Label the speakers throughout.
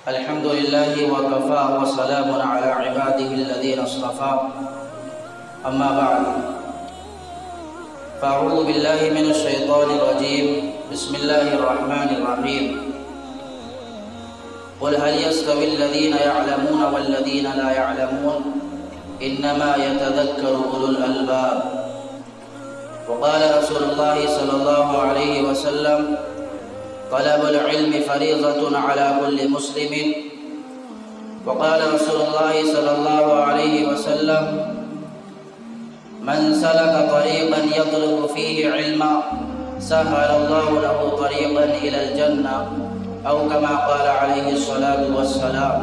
Speaker 1: الحمد لله وكفى وسلام على عباده الذين اصطفى أما بعد فأعوذ بالله من الشيطان الرجيم بسم الله الرحمن الرحيم قل هل يستوي الذين يعلمون والذين لا يعلمون إنما يتذكر أولو الألباب وقال رسول الله صلى الله عليه وسلم طلب العلم فريضة على كل مسلم وقال رسول الله صلى الله عليه وسلم من سلك طريقا يطلب فيه علما سهل الله له طريقا إلى الجنة أو كما قال عليه الصلاة والسلام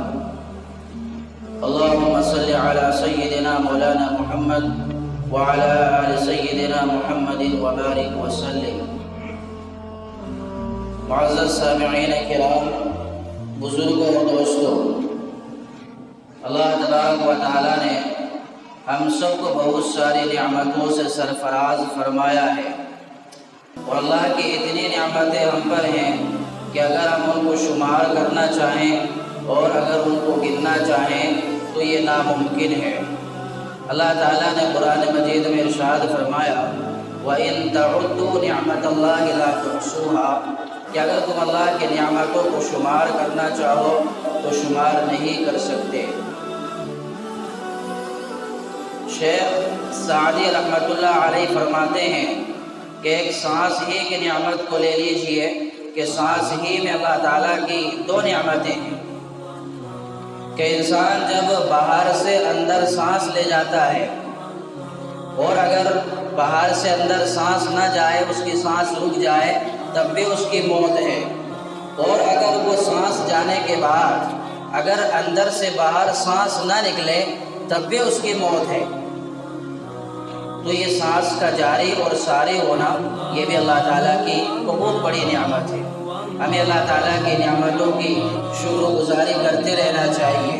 Speaker 1: اللهم صل على سيدنا مولانا محمد وعلى آل سيدنا محمد وبارك وسلم. معزز سامعین کرام، بزرگوں اور دوستوں، اللہ تبارک و تعالیٰ نے ہم سب کو بہت ساری نعمتوں سے سرفراز فرمایا ہے، اور اللہ کی اتنی نعمتیں ہم پر ہیں کہ اگر ہم ان کو شمار کرنا چاہیں اور اگر ان کو گننا چاہیں تو یہ ناممکن ہے۔ اللہ تعالیٰ نے قرآن مجید میں ارشاد فرمایا وَإِن تَعُدُّوا نِعْمَةَ اللَّهِ لَا تُحْصُوهَا، کہ اگر تم اللہ کی نعمتوں کو شمار کرنا چاہو تو شمار نہیں کر سکتے۔ شیخ سعدی رحمۃ اللہ علیہ فرماتے ہیں کہ ایک سانس ہی کی نعمت کو لے لیجئے کہ سانس ہی میں اللہ تعالیٰ کی دو نعمتیں ہیں کہ انسان جب باہر سے اندر سانس لے جاتا ہے اور اگر باہر سے اندر سانس نہ جائے، اس کی سانس رک جائے تب بھی اس کی موت ہے، اور اگر وہ سانس جانے کے بعد اگر اندر سے باہر سانس نہ نکلے تب بھی اس کی موت ہے۔ تو یہ سانس کا جاری اور ساری ہونا یہ بھی اللہ تعالیٰ کی بہت بڑی نعمت ہے۔ ہمیں اللہ تعالیٰ کی نعمتوں کی شکر و گزاری کرتے رہنا چاہیے۔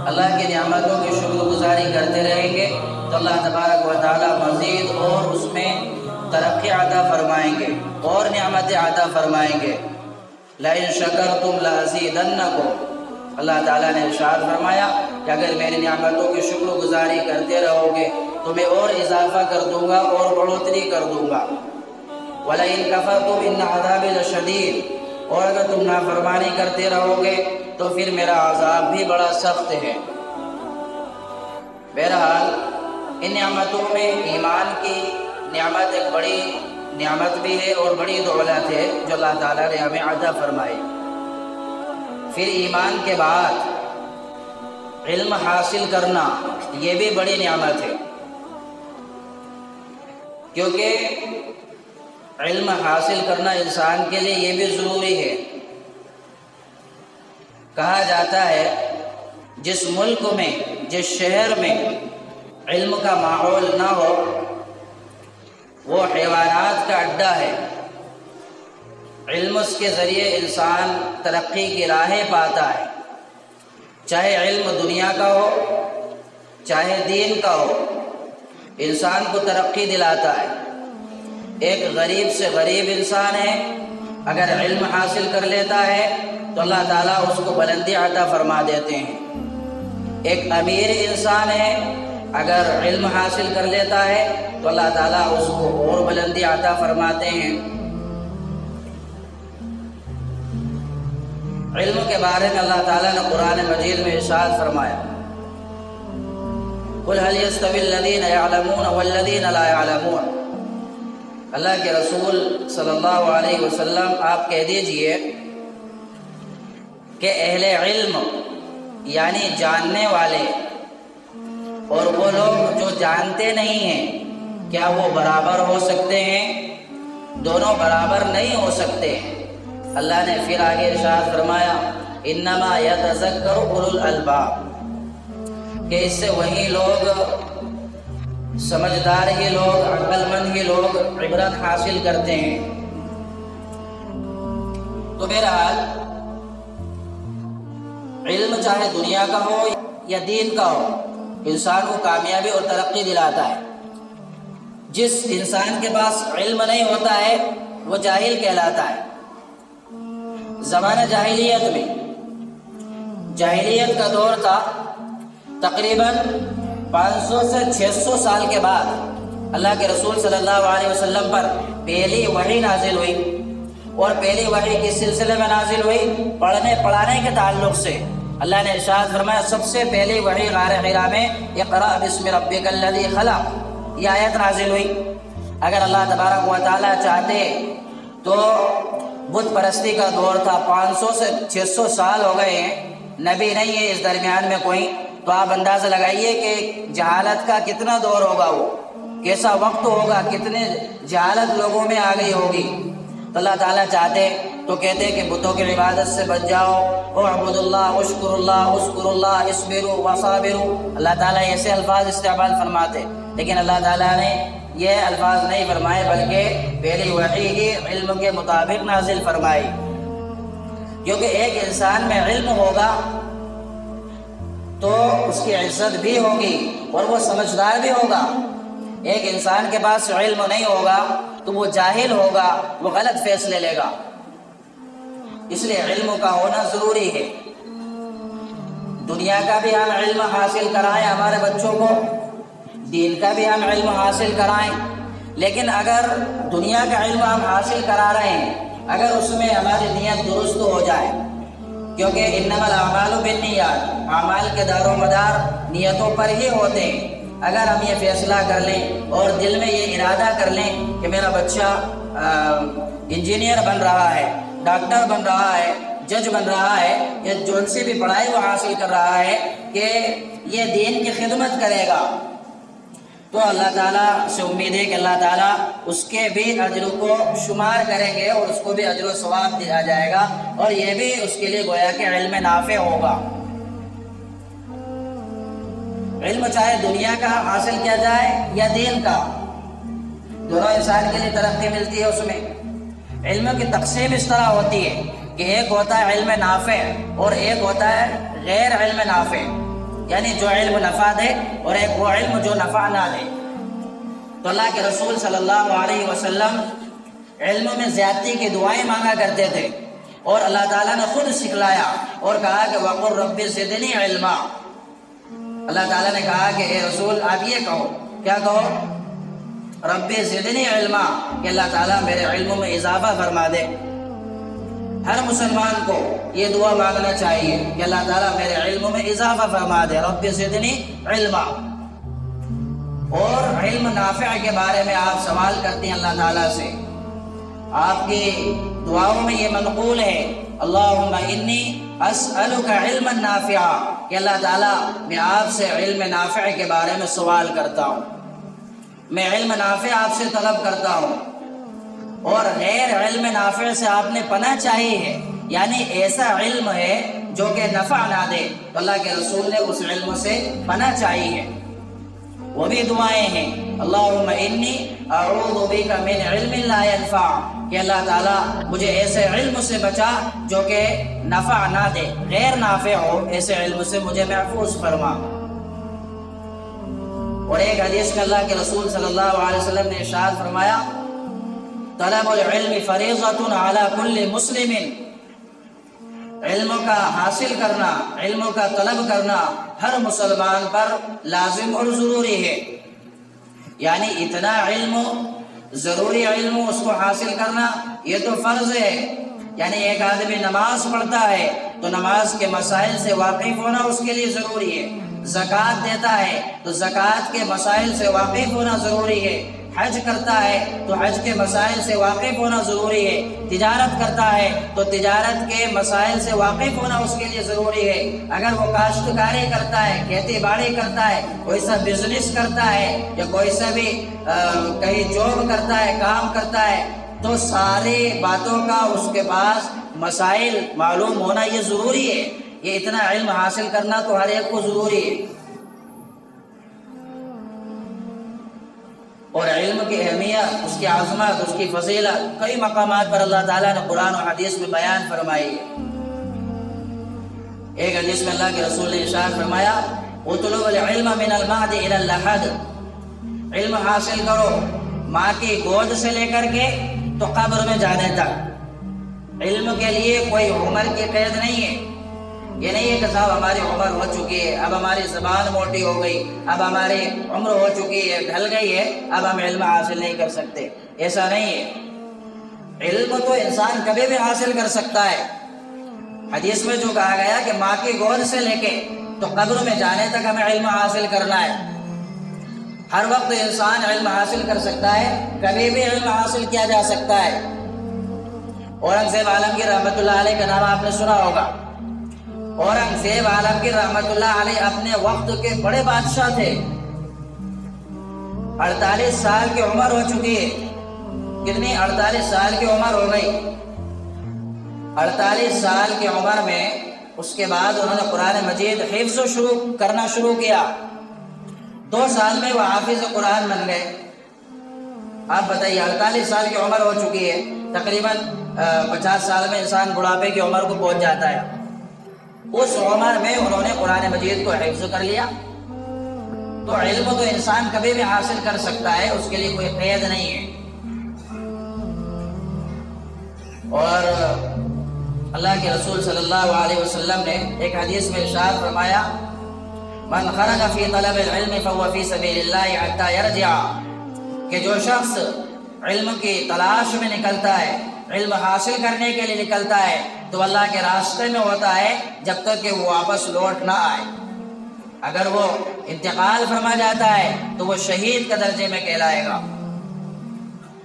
Speaker 1: اللہ کی نعمتوں کی شکر و گزاری کرتے رہیں گے تو اللہ تبارک و تعالیٰ مزید اور اس میں ترقی عطا فرمائیں گے اور نعمتیں عطا فرمائیں گے۔ لَإِن شَكَرْتُمْ لَأَزِيدَنَّكُمْ، اللہ تعالیٰ نے ارشاد فرمایا کہ اگر میری نعمتوں کی شکر و گزاری کرتے رہو گے تو میں اور اضافہ کر دوں گا اور بڑھوتری کر دوں گا۔ وَلَئِن كَفَرْتُمْ إِنَّ عَذَابِي لَشَدِيدٌ، اور اگر تم نافرمانی کرتے رہو گے تو پھر میرا عذاب بھی بڑا سخت ہے۔ بہرحال ان نعمتوں میں ایمان کی نعمت ایک بڑی نعمت بھی ہے اور بڑی دولت ہے جو اللہ تعالیٰ نے ہمیں عطا فرمائی۔ پھر ایمان کے بعد علم حاصل کرنا یہ بھی بڑی نعمت ہے، کیونکہ علم حاصل کرنا انسان کے لیے یہ بھی ضروری ہے۔ کہا جاتا ہے جس ملک میں، جس شہر میں علم کا ماحول نہ ہو وہ حیوانات کا اڈا ہے۔ علم اس کے ذریعے انسان ترقی کی راہیں پاتا ہے، چاہے علم دنیا کا ہو چاہے دین کا ہو، انسان کو ترقی دلاتا ہے۔ ایک غریب سے غریب انسان ہے، اگر علم حاصل کر لیتا ہے تو اللہ تعالیٰ اس کو بلندی عطا فرما دیتے ہیں۔ ایک امیر انسان ہے، اگر علم حاصل کر لیتا ہے تو اللہ تعالیٰ اس کو اور بلندی عطا فرماتے ہیں۔ علم کے بارے میں اللہ تعالیٰ نے قرآن مجید میں ارشاد فرمایا قُلْ هَلْ يَسْتَوِي الَّذِينَ يَعْلَمُونَ وَالَّذِينَ لَا يَعْلَمُونَ، اللہ کے رسول صلی اللہ علیہ وسلم آپ کہہ دیجئے کہ اہل علم یعنی جاننے والے اور وہ لوگ جو جانتے نہیں ہیں کیا وہ برابر ہو سکتے ہیں؟ دونوں برابر نہیں ہو سکتے۔ اللہ نے پھر آگے ارشاد فرمایا انما یتذکر اولو الالباب، کہ اس سے وہی لوگ، سمجھدار ہی لوگ، عقل مند ہی لوگ عبرت حاصل کرتے ہیں۔ تو بہرحال علم چاہے دنیا کا ہو یا دین کا ہو انسان کو کامیابی اور ترقی دلاتا ہے۔ جس انسان کے پاس علم نہیں ہوتا ہے وہ جاہل کہلاتا ہے۔ زمانہ جاہلیت میں جاہلیت کا دور تھا، تقریباً 500 سے 600 سال کے بعد اللہ کے رسول صلی اللہ علیہ وسلم پر پہلی وحی نازل ہوئی، اور پہلی وحی کس سلسلے میں نازل ہوئی؟ پڑھنے پڑھانے کے تعلق سے۔ اللہ نے ارشاد فرمایا سب سے پہلی وحی غار حرا میں اقرأ بسم ربک الذی خلق، یہ آیت نازل ہوئی۔ اگر اللہ تبارک و تعالیٰ چاہتے تو بت پرستی کا دور تھا، 500 سے 600 سال ہو گئے ہیں، نبی نہیں ہے اس درمیان میں کوئی، تو آپ اندازہ لگائیے کہ جہالت کا کتنا دور ہوگا، وہ کیسا وقت ہوگا، کتنے جہالت لوگوں میں آ گئی ہوگی۔ تو اللہ تعالیٰ چاہتے تو کہتے کہ بتوں کی عبادت سے بچ جاؤ، اعبدوا اللہ اشکر اللہ اذکروا اللہ اصبروا وصابروا، اللہ تعالیٰ ایسے الفاظ استعمال فرماتے، لیکن اللہ تعالیٰ نے یہ الفاظ نہیں فرمائے، بلکہ پہلی وحی ہی علم کے مطابق نازل فرمائی، کیونکہ ایک انسان میں علم ہوگا تو اس کی عزت بھی ہوگی اور وہ سمجھدار بھی ہوگا۔ ایک انسان کے پاس علم نہیں ہوگا تو وہ جاہل ہوگا، وہ غلط فیصلے لے گا، اس لیے علم کا ہونا ضروری ہے۔ دنیا کا بھی ہم علم حاصل کرائیں ہمارے بچوں کو، دین کا بھی ہم علم حاصل کرائیں، لیکن اگر دنیا کا علم ہم حاصل کرا رہے ہیں، اگر اس میں ہماری نیت درست ہو جائے، کیونکہ انما الاعمال بالنیات، اعمال کے دار و مدار نیتوں پر ہی ہوتے ہیں۔ اگر ہم یہ فیصلہ کر لیں اور دل میں یہ ارادہ کر لیں کہ میرا بچہ انجینئر بن رہا ہے، ڈاکٹر بن رہا ہے، جج بن رہا ہے، یا جو ان سے بھی پڑھائی وہ حاصل کر رہا ہے کہ یہ دین کی خدمت کرے گا، تو اللہ تعالیٰ سے امید ہے کہ اللہ تعالیٰ اس کے بھی اجر کو شمار کریں گے اور اس کو بھی اجر و ثواب دیا جائے گا، اور یہ بھی اس کے لیے گویا کہ علم نافع ہوگا۔ علم چاہے دنیا کا حاصل کیا جائے یا دین کا، دونوں انسان کے لیے ترقی ملتی ہے۔ اس میں علم کی تقسیم اس طرح ہوتی ہے کہ ایک ہوتا ہے علم نافع اور ایک ہوتا ہے غیر علم نافع، یعنی جو علم نفع دے اور ایک وہ علم جو نفع نہ دے۔ تو اللہ کے رسول صلی اللہ علیہ وسلم علم میں زیادتی کی دعائیں مانگا کرتے تھے، اور اللہ تعالیٰ نے خود سکھلایا اور کہا کہ وَقُلْ رَبِّ زِدْنِی عِلْمًا۔ اللہ تعالیٰ نے کہا کہ اے رسول آپ یہ کہو، کیا کہو؟ رب زدنی علما، کہ اللہ تعالیٰ میرے علم میں اضافہ فرما دے۔ ہر مسلمان کو یہ دعا مانگنا چاہیے کہ اللہ تعالیٰ میرے علم میں اضافہ فرما دے، رب زدنی علما۔ اور علم نافع کے بارے میں آپ سوال کرتے ہیں اللہ تعالیٰ سے، آپ کی دعاؤں میں یہ منقول ہے اللہم انی اسألک علما نافعا، کہ اللہ تعالیٰ میں آپ سے علم نافع کے بارے میں سوال کرتا ہوں، میں علم نافع آپ سے طلب کرتا ہوں، اور غیر علم نافع سے آپ نے پناہ چاہی ہے، یعنی ایسا علم ہے جو کہ نفع نہ دے، تو اللہ کے رسول نے اس علم سے پناہ چاہی ہے۔ وہ بھی دعائیں ہیں اللہم انی اعوذ بک من علم لا ینفع، کہ اللہ تعالیٰ مجھے ایسے علم سے بچا جو کہ نفع نہ دے، غیر نافع ہو، ایسے علم سے مجھے محفوظ فرما۔ اور ایک حدیث میں اللہ کے رسول صلی اللہ علیہ وسلم نے ارشاد فرمایا طلب العلم فریضۃ علی کل مسلم، علم کا حاصل کرنا، علم کا طلب کرنا ہر مسلمان پر لازم اور ضروری ہے، یعنی اتنا علم، ضروری علم اس کو حاصل کرنا یہ تو فرض ہے۔ یعنی ایک آدمی نماز پڑھتا ہے تو نماز کے مسائل سے واقف ہونا اس کے لیے ضروری ہے، زکوٰۃ دیتا ہے تو زکوٰۃ کے مسائل سے واقف ہونا ضروری ہے، حج کرتا ہے تو حج کے مسائل سے واقف ہونا ضروری ہے، تجارت کرتا ہے تو تجارت کے مسائل سے واقف ہونا اس کے لیے ضروری ہے۔ اگر وہ کاشتکاری کرتا ہے، کھیتی باڑی کرتا ہے، کوئی سا بزنس کرتا ہے یا کوئی سا بھی کہیں جاب کرتا ہے، کام کرتا ہے، تو ساری باتوں کا اس کے پاس مسائل معلوم ہونا یہ ضروری ہے۔ یہ اتنا علم حاصل کرنا تو ہر ایک کو ضروری ہے۔ اور علم کی اہمیت، اس کی عظمت، اس کی فضیلت کئی مقامات پر اللہ تعالیٰ نے قرآن و حدیث میں بیان فرمائی ہے۔ ایک حدیث میں اللہ کے رسول نے ارشاد فرمایا اطلب العلم من المہد الی اللحد، علم حاصل کرو ماں کی گود سے لے کر کے تو قبر میں جانے تک۔ علم کے لیے کوئی عمر کی قید نہیں ہے، یہ نہیں ہے کہ صاحب ہماری عمر ہو چکی ہے، اب ہماری زبان موٹی ہو گئی، اب ہماری عمر ہو چکی ہے، ڈھل گئی ہے، اب ہم علم حاصل نہیں کر سکتے. ایسا نہیں ہے. علم تو انسان کبھی بھی حاصل کر سکتا ہے. حدیث میں جو کہا گیا کہ ماں کی گود سے لے کے تو قبر میں جانے تک ہمیں علم حاصل کرنا ہے. ہر وقت انسان علم حاصل کر سکتا ہے، کبھی بھی علم حاصل کیا جا سکتا ہے. اورنگزیب عالمگیر رحمۃ اللہ علیہ کا نام آپ نے سنا ہوگا. اورنگزیب عالمگیر رحمۃ اللہ علیہ اپنے وقت کے بڑے بادشاہ تھے. 48 سال کی عمر ہو چکی ہے. کتنی؟ 48 سال کی عمر ہو گئی. 48 سال کی عمر میں اس کے بعد انہوں نے قرآن مجید حفظ کرنا شروع کیا. 2 سال میں وہ حافظ قرآن بن گئے. آپ بتائیے 48 سال کی عمر ہو چکی ہے، تقریباً 50 سال میں انسان بڑھاپے کی عمر کو پہنچ جاتا ہے. اس عمر میں انہوں نے قرآن مجید کو حفظ کر لیا. تو علم تو انسان کبھی بھی حاصل کر سکتا ہے، اس کے لیے کوئی قید نہیں ہے. اور اللہ کے رسول صلی اللہ علیہ وسلم نے ایک حدیث میں ارشاد فرمایا، من خرج فی طلب العلم فهو فی سبیل اللہ حتی یرجع، کہ جو شخص علم کی تلاش میں نکلتا ہے، علم حاصل کرنے کے لیے نکلتا ہے، تو اللہ کے راستے میں ہوتا ہے جب تک کہ وہ واپس لوٹ نہ آئے. اگر وہ انتقال فرما جاتا ہے تو وہ شہید کے درجے میں کہلائے گا.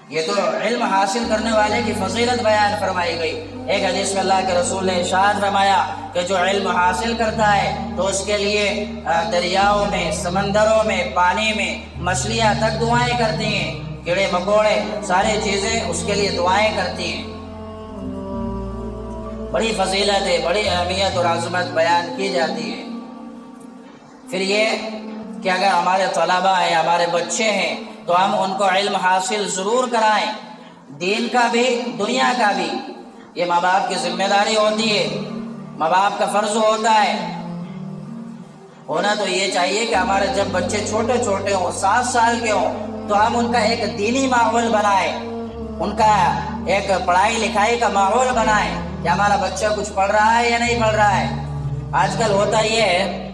Speaker 1: یہ تو علم حاصل کرنے والے کی فضیلت بیان فرمائی گئی. ایک حدیث میں اللہ کے رسول نے ارشاد فرمایا کہ جو علم حاصل کرتا ہے تو اس کے لیے دریاؤں میں، سمندروں میں، پانی میں مچھلیاں تک دعائیں کرتی ہیں، کیڑے مکوڑے ساری چیزیں اس کے لیے دعائیں کرتی ہیں. بڑی فضیلت ہے، بڑی اہمیت اور عظمت بیان کی جاتی ہے. پھر یہ کہ اگر ہمارے طلباء ہیں، ہمارے بچے ہیں، تو ہم ان کو علم حاصل ضرور کرائیں، دین کا بھی دنیا کا بھی. یہ ماں باپ کی ذمہ داری ہوتی ہے، ماں باپ کا فرض ہوتا ہے. ہونا تو یہ چاہیے کہ ہمارے جب بچے چھوٹے چھوٹے ہوں، 7 سال کے ہوں، تو ہم ان کا ایک دینی ماحول بنائیں، ان کا ایک پڑھائی لکھائی کا ماحول بنائیں کہ ہمارا بچہ کچھ پڑھ رہا ہے یا نہیں پڑھ رہا ہے. آج کل ہوتا یہ ہے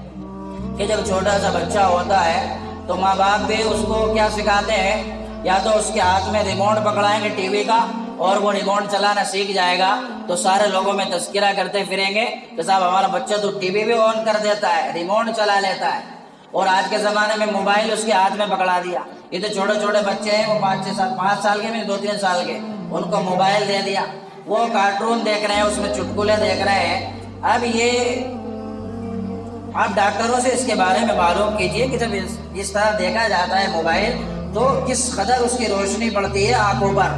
Speaker 1: کہ جب چھوٹا سا بچہ ہوتا ہے تو ماں باپ بھی اس کو کیا سکھاتے ہیں، یا تو اس کے ہاتھ میں ریموٹ پکڑائیں گے ٹی وی کا اور وہ ریموٹ چلانا سیکھ جائے گا تو سارے لوگوں میں تذکرہ کرتے پھریں گے کہ صاحب ہمارا بچہ تو ٹی وی بھی آن کر دیتا ہے، ریموٹ چلا لیتا ہے. اور آج کے زمانے میں موبائل اس کے ہاتھ میں پکڑا دیا. یہ تو چھوٹے چھوٹے بچے ہیں، وہ 5 سال کے میں 2-3 سال کے، ان کو موبائل دے دیا، وہ کارٹون دیکھ رہے ہیں، اس میں چٹکلے دیکھ رہے ہیں. اب یہ آپ ڈاکٹروں سے اس کے بارے میں معلوم کیجئے کہ جب اس طرح دیکھا جاتا ہے موبائل تو کس قدر اس کی روشنی پڑتی ہے آنکھوں پر.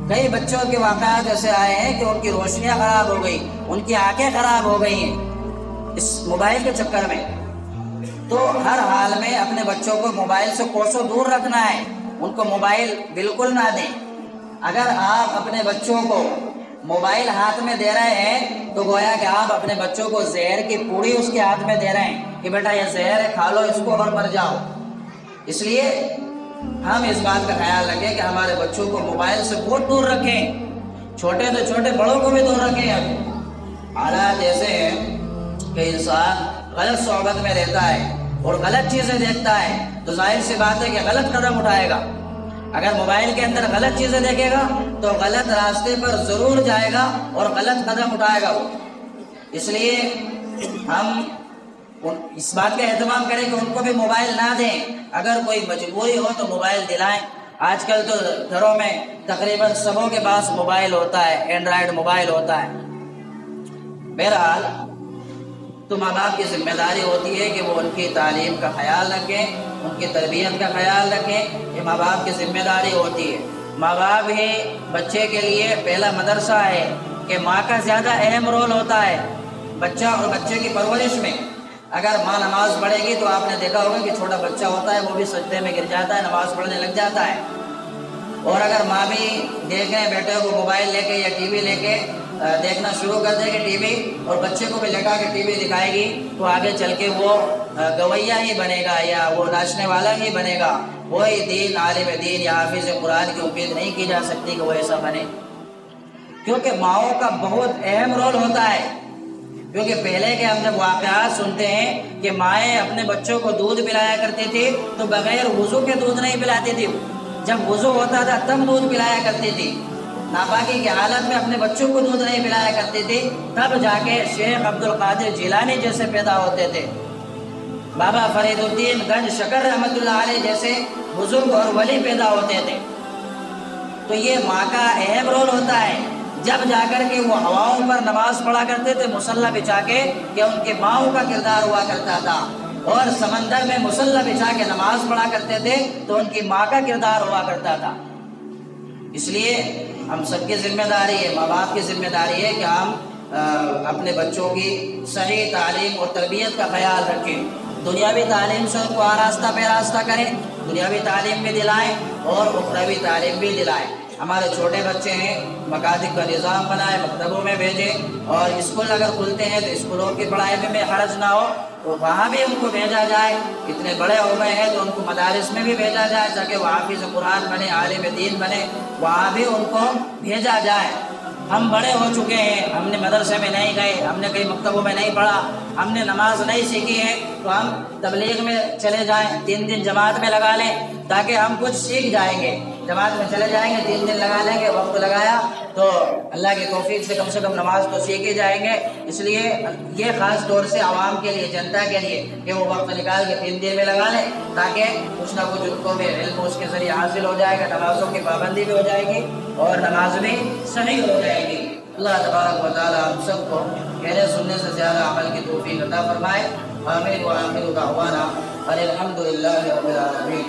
Speaker 1: کئی بچوں کے واقعات ایسے آئے ہیں کہ ان کی روشنیاں خراب ہو گئی، ان کی آنکھیں خراب ہو گئی ہیں اس موبائل کے چکر میں. تو ہر حال میں اپنے بچوں کو موبائل سے کوسوں دور رکھنا ہے، ان کو موبائل بالکل نہ دیں. اگر آپ اپنے بچوں کو موبائل ہاتھ میں دے رہے ہیں تو گویا کہ آپ اپنے بچوں کو زہر کی پوڑی اس کے ہاتھ میں دے رہے ہیں کہ بیٹا یہ زہر ہے، کھا لو اس کو اور مر جاؤ. اس لیے ہم اس بات کا خیال رکھیں کہ ہمارے بچوں کو موبائل سے بہت دور رکھیں، چھوٹے تو چھوٹے بڑوں کو بھی دور رکھیں. اب حالات ایسے ہیں کہ انسان غلط صحبت میں رہتا ہے اور غلط چیزیں دیکھتا ہے تو ظاہر سی بات ہے کہ غلط قدم اٹھائے گا. اگر موبائل کے اندر غلط چیزیں دیکھے گا تو غلط راستے پر ضرور جائے گا اور غلط قدم اٹھائے گا وہ. اس لیے ہم اس بات کا اہتمام کریں کہ ان کو بھی موبائل نہ دیں. اگر کوئی مجبوری ہو تو موبائل دلائیں. آج کل تو گھروں میں تقریباً سبوں کے پاس موبائل ہوتا ہے، اینڈرائیڈ موبائل ہوتا ہے. بہرحال تو ماں باپ کی ذمہ داری ہوتی ہے کہ وہ ان کی تعلیم کا خیال رکھیں، ان کی تربیت کا خیال رکھیں. یہ ماں باپ کی ذمہ داری ہوتی ہے. ماں باپ ہی بچے کے لیے پہلا مدرسہ ہے کہ ماں کا زیادہ اہم رول ہوتا ہے بچہ اور بچے کی پرورش میں. اگر ماں نماز پڑھے گی تو آپ نے دیکھا ہوگا کہ چھوٹا بچہ ہوتا ہے وہ بھی سجدے میں گر جاتا ہے، نماز پڑھنے لگ جاتا ہے. اور اگر ماں بھی دیکھیں بیٹے کو موبائل لے کے یا ٹی وی لے کے دیکھنا شروع کر دے گی ٹی وی، اور بچے کو بھی لٹا کے ٹی وی دکھائے گی تو آگے چل کے وہ گویا ہی بنے گا یا وہ ناچنے والا ہی بنے گا. وہی دین، عالم دین یا حافظ قرآن کی امید نہیں کی جا سکتی کہ وہ ایسا بنے، کیونکہ ماؤں کا بہت اہم رول ہوتا ہے. کیونکہ پہلے کے ہم جب واقعات سنتے ہیں کہ مائیں اپنے بچوں کو دودھ پلایا کرتی تھی تو بغیر وضو کے دودھ نہیں پلاتی تھی، جب وضو ہوتا تھا تب دودھ پلایا کرتی تھی، ناپاکی کی حالت میں اپنے بچوں کو دودھ نہیں پلایا کرتی تھی، تب جا کے شیخ عبد القادر جیلانی جیسے پیدا ہوتے تھے، بابا فرید الدین گنج شکر رحمۃ اللہ علیہ جیسے بزرگ اور ولی پیدا ہوتے تھے۔ تو یہ ماں کا اہم رول ہوتا ہے، جب جا کر کے وہ ہواؤں پر نماز پڑھا کرتے تھے مصلی بچھا کے، کہ ان کے ماؤں کا کردار ہوا کرتا تھا، اور سمندر میں مصلی بچھا کے نماز پڑھا کرتے تھے تو ان کی ماں کا کردار ہوا کرتا تھا۔ اس لیے ہم سب کی ذمہ داری ہے، ماں باپ کی ذمہ داری ہے کہ ہم اپنے بچوں کی صحیح تعلیم اور تربیت کا خیال رکھیں، دنیاوی تعلیم سے ان کو آراستہ پہ راستہ کریں، دنیاوی تعلیم بھی دلائیں اور اخروی تعلیم بھی دلائیں۔ ہمارے چھوٹے بچے ہیں، مکاتب کا نظام بنائیں، مکتبوں میں بھیجیں، اور اسکول اگر کھلتے ہیں تو اسکولوں کی پڑھائی میں حرج نہ ہو تو وہاں بھی ان کو بھیجا جائے، اتنے بڑے ہو گئے ہیں تو ان کو مدارس میں بھی بھیجا جائے تاکہ وہ حافظ قرآن بنے، عالم دین بنے، وہاں بھی ان کو بھیجا جائے۔ ہم بڑے ہو چکے ہیں، ہم نے مدرسے میں نہیں گئے، ہم نے کئی مکتبوں میں نہیں پڑھا، ہم نے نماز نہیں سیکھی ہے، تو ہم تبلیغ میں چلے جائیں، 3 دن جماعت میں لگا لیں تاکہ ہم کچھ سیکھ جائیں گے، جماعت میں چلے جائیں گے، 3 دن لگا لیں گے، وقت لگایا تو اللہ کی توفیق سے کم نماز تو سیکھ ہی جائیں گے۔ اس لیے یہ خاص طور سے عوام کے لیے، جنتا کے لیے، کہ وہ وقت نکال کے 3 دن میں لگا لیں تاکہ کچھ نہ کچھ ان کو بھی علم اس کے ذریعے حاصل ہو جائے گا، نمازوں کی پابندی بھی ہو جائے گی اور نماز بھی صحیح ہو جائے گی۔ اللہ تبارک و تعالی ہم سب کو کہنے سننے سے زیادہ عمل کی توفیق عطا فرمائے۔ آمین و آخر دعوانا الحمد للہ رب العالمین۔